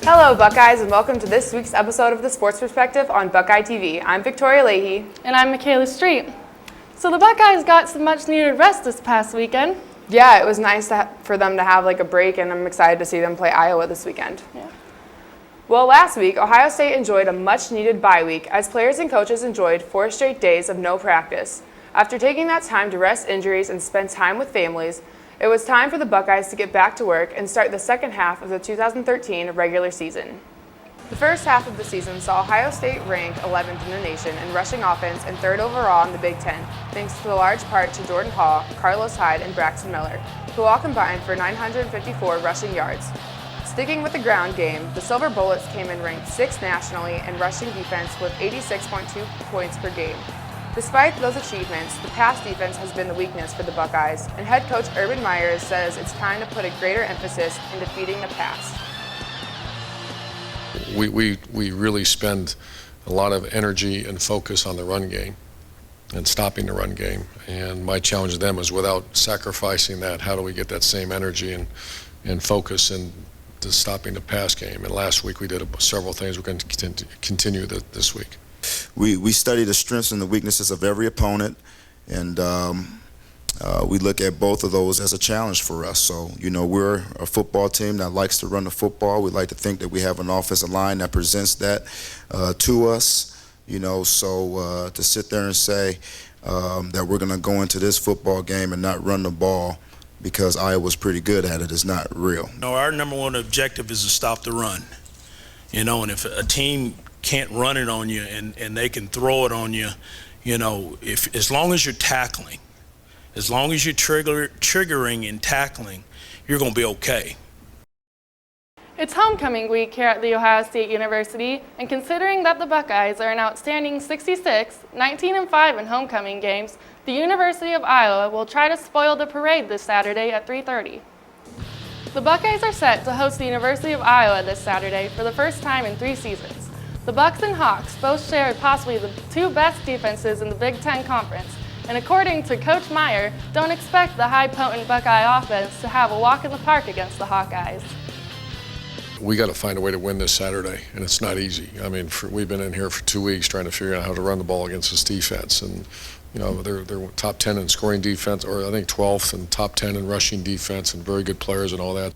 Hello, Buckeyes, and welcome to this week's episode of The Sports Perspective on Buckeye TV. I'm Victoria Leahy. And I'm Michaela Street. So the Buckeyes got some much-needed rest this past weekend. Yeah, it was nice for them to have a break, and I'm excited to see them play Iowa this weekend. Yeah. Well, last week, Ohio State enjoyed a much-needed bye week as players and coaches enjoyed 4 straight days of no practice. After taking that time to rest injuries and spend time with families, it was time for the Buckeyes to get back to work and start the second half of the 2013 regular season. The first half of the season saw Ohio State ranked 11th in the nation in rushing offense and 3rd overall in the Big Ten, thanks to the large part to Jordan Hall, Carlos Hyde, and Braxton Miller, who all combined for 954 rushing yards. Sticking with the ground game, the Silver Bullets came in ranked 6th nationally in rushing defense with 86.2 points per game. Despite those achievements, the pass defense has been the weakness for the Buckeyes, and head coach Urban Meyer says it's time to put a greater emphasis in defeating the pass. We really spend a lot of energy and focus on the run game and stopping the run game. And my challenge to them is, without sacrificing that, how do we get that same energy and focus into stopping the pass game? And last week we did several things. We're going to continue this week. We study the strengths and the weaknesses of every opponent, and we look at both of those as a challenge for us. So, we're a football team that likes to run the football. We like to think that we have an offensive line that presents that to us. So to sit there and say that we're going to go into this football game and not run the ball because Iowa's pretty good at it is not real. Our number one objective is to stop the run. And if a team can't run it on you and they can throw it on you, as long as you're tackling, as long as you're triggering and tackling, you're going to be okay. It's homecoming week here at The Ohio State University, and considering that the Buckeyes are an outstanding 66, 19-5 in homecoming games, the University of Iowa will try to spoil the parade this Saturday at 3:30. The Buckeyes are set to host the University of Iowa this Saturday for the first time in 3 seasons. The Bucks and Hawks both share possibly the 2 best defenses in the Big Ten Conference, and according to Coach Meyer, don't expect the high-potent Buckeye offense to have a walk in the park against the Hawkeyes. We got to find a way to win this Saturday, and it's not easy. I mean, we've been in here for 2 weeks trying to figure out how to run the ball against this defense, and they're top 10 in scoring defense, or I think 12th and top 10 in rushing defense, and very good players and all that.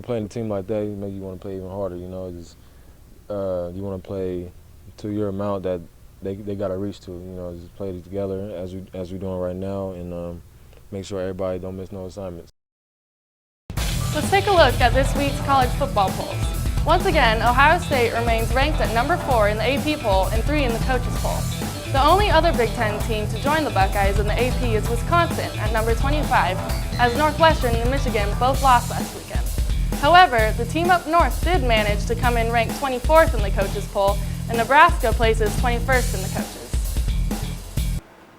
Playing a team like that, make you want to play even harder. You want to play to your amount that they got to reach to. Just play it together as we're doing right now, and make sure everybody don't miss no assignments. Let's take a look at this week's college football polls. Once again, Ohio State remains ranked at number 4 in the AP poll and 3 in the coaches poll. The only other Big Ten team to join the Buckeyes in the AP is Wisconsin at number 25, as Northwestern and Michigan both lost last weekend. However, the team up north did manage to come in ranked 24th in the coaches poll, and Nebraska places 21st in the coaches.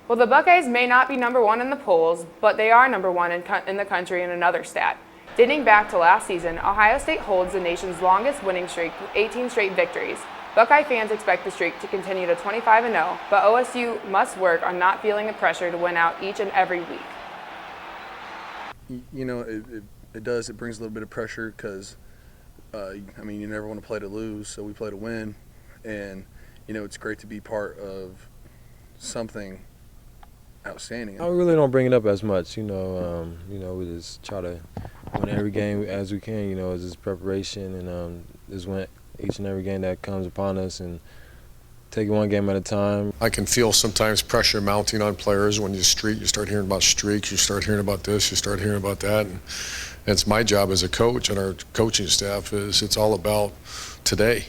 Well, the Buckeyes may not be number 1 in the polls, but they are number 1 in the country in another stat. Dating back to last season, Ohio State holds the nation's longest winning streak with 18 straight victories. Buckeye fans expect the streak to continue to 25-0, but OSU must work on not feeling the pressure to win out each and every week. It does. It brings a little bit of pressure because, you never want to play to lose, so we play to win. And, it's great to be part of something outstanding. I really don't bring it up as much, we just try to win every game as we can, it's just preparation and just win each and every game that comes upon us and take it one game at a time. I can feel sometimes pressure mounting on players when you start hearing about streaks, you start hearing about this, you start hearing about that. And it's my job as a coach and our coaching staff it's all about today.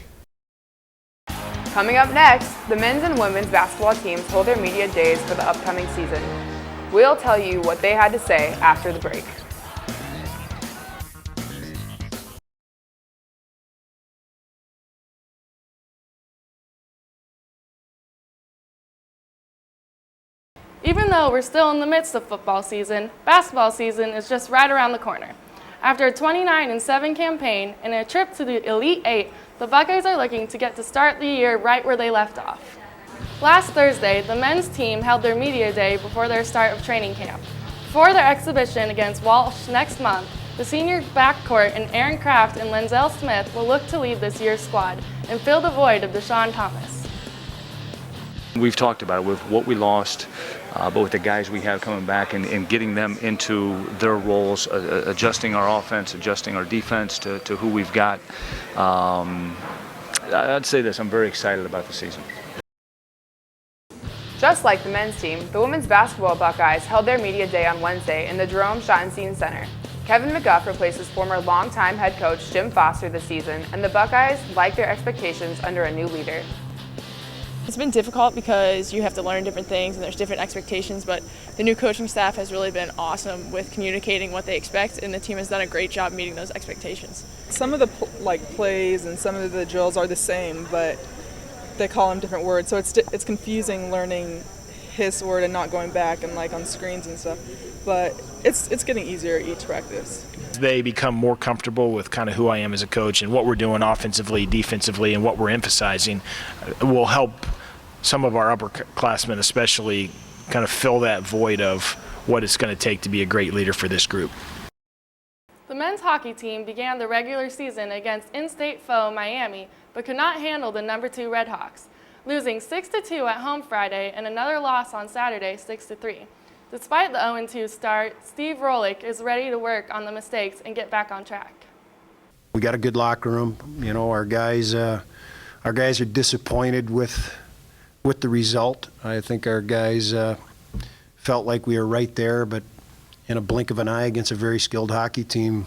Coming up next, the men's and women's basketball teams hold their media days for the upcoming season. We'll tell you what they had to say after the break. Even though we're still in the midst of football season, basketball season is just right around the corner. After a 29-7 campaign and a trip to the Elite Eight, the Buckeyes are looking to get to start the year right where they left off. Last Thursday, the men's team held their media day before their start of training camp. Before their exhibition against Walsh next month, The senior backcourt in Aaron Kraft and Lenzel Smith will look to lead this year's squad and fill the void of Deshaun Thomas. We've talked about it with what we lost, but with the guys we have coming back and getting them into their roles, adjusting our offense, adjusting our defense to who we've got. I'd say this, I'm very excited about the season. Just like the men's team, the women's basketball Buckeyes held their media day on Wednesday in the Jerome Schottenstein Center. Kevin McGuff replaces former longtime head coach Jim Foster this season, and the Buckeyes like their expectations under a new leader. It's been difficult because you have to learn different things and there's different expectations, but the new coaching staff has really been awesome with communicating what they expect, and the team has done a great job meeting those expectations. Some of the plays and some of the drills are the same, but they call them different words, so it's confusing learning his word and not going back and on screens and stuff. But it's getting easier each practice. They become more comfortable with kind of who I am as a coach and what we're doing offensively, defensively, and what we're emphasizing will help some of our upperclassmen especially kind of fill that void of what it's going to take to be a great leader for this group. The men's hockey team began the regular season against in-state foe Miami, but could not handle the number 2 Redhawks, losing 6-2 at home Friday and another loss on Saturday, 6-3. Despite the 0-2 start, Steve Rolick is ready to work on the mistakes and get back on track. We got a good locker room. You know, our guys are disappointed with the result. I think our guys felt like we were right there, but in a blink of an eye against a very skilled hockey team,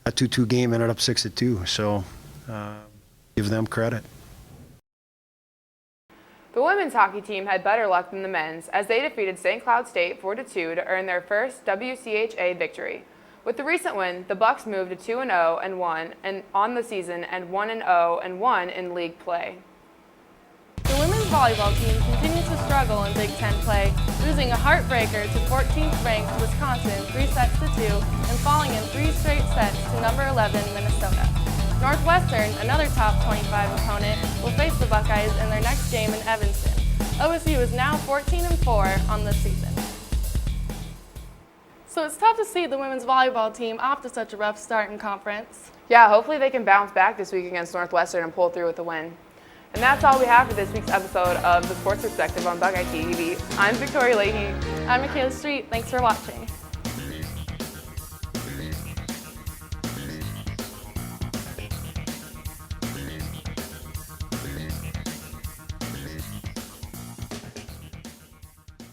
a 2-2 game ended up 6-2. So give them credit. The women's hockey team had better luck than the men's as they defeated St. Cloud State 4-2 to earn their first WCHA victory. With the recent win, the Bucks moved to 2-0-1 on the season and 1-0-1 in league play. The women's volleyball team continues to struggle in Big Ten play, losing a heartbreaker to 14th-ranked Wisconsin 3-2 and falling in 3 straight sets to number 11 Minnesota. Northwestern, another top 25 opponent, will face the Buckeyes in their next game in Evanston. OSU is now 14-4 on the season. So it's tough to see the women's volleyball team off to such a rough start in conference. Yeah, hopefully they can bounce back this week against Northwestern and pull through with a win. And that's all we have for this week's episode of The Sports Perspective on Buckeye TV. I'm Victoria Leahy. I'm Michaela Street. Thanks for watching.